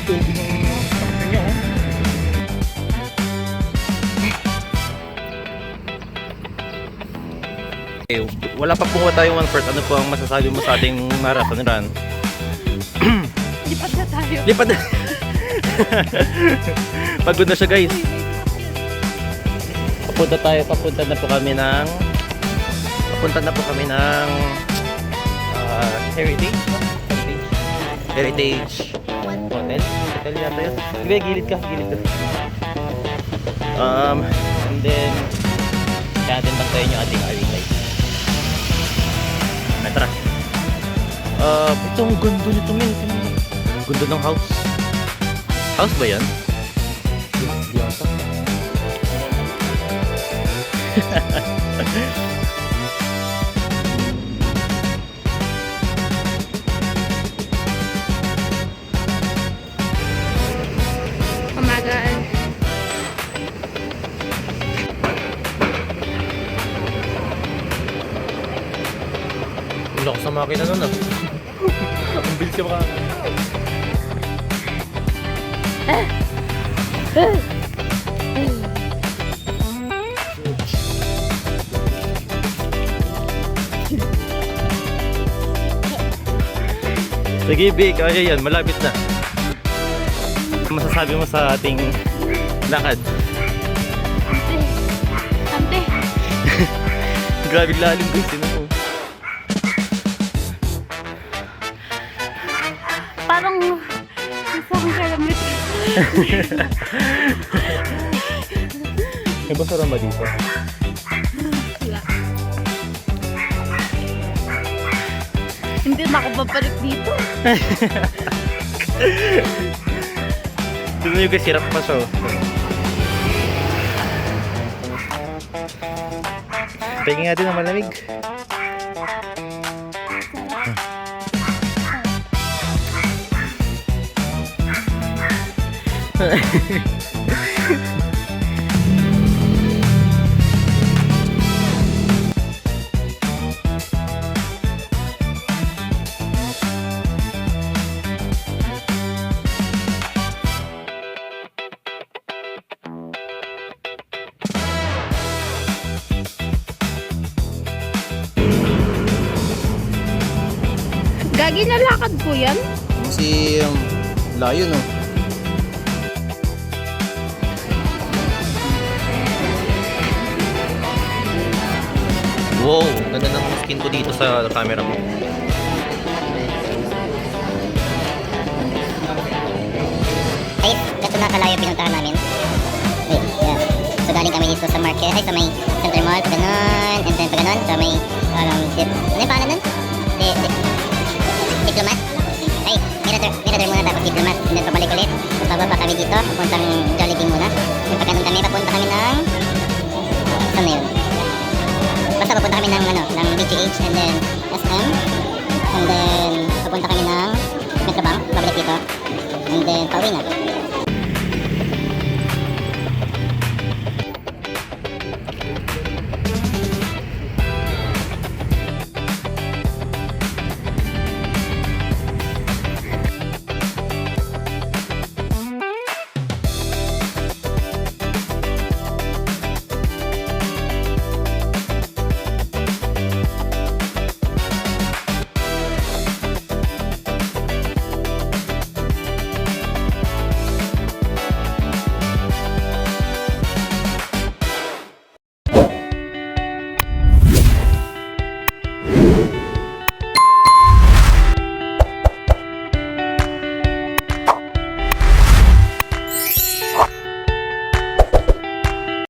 Tubi ng saksa niya, oh. Okay, wala pa po tayong 1/4. Ano po ang masasabi mo sa ating marathon run? Lipat na tayo. Lipat na. Pagod na siya, guys. Papunta na po kami ng Heritage, no? Heritage Hotel yata yun. Sige, gilid ka. And then kaya natin bantayan yung ating RV light. Ay, tara. Ito ang ganda nito, men. Ganda ng house. House ba yan? Di ata. Kamagaan. Wala ko sa makina nun, ah. Ang bilis ka baka. Sige, B, kaya yan. Malapit na. Ano masasabi mo sa ating lakad? Ante. Grabe lalim, guys. Yun ako. Parang isang kilometer. May basura ba dito? Wala. Hindi na ako babalik dito. Tignan nyo guys, hirap pa siya. Tingin nga din ang malamig. Gagi na lakad ko yan. Si layo, no? Wow, ganda ng skin ko dito sa camera mo. Ay, ito na kalayo pinuntahan namin. Wait, yeah. So galing kami dito sa market, ay sa may center mall, pa ganun, and then pa ganun, sa may, ano yung pangalan nun? Diplomat? Ay, Mirador muna, tapos Diplomat, and then pabalik ulit. Bababa kami dito, papuntang Jollibee muna. And pag ganun kami, papunta kami ng, saan na yun? Basta papunta kami ng, ng BGH, and then SM, and then papunta kami ng Metrobank, pabalik dito, and then pauwi na.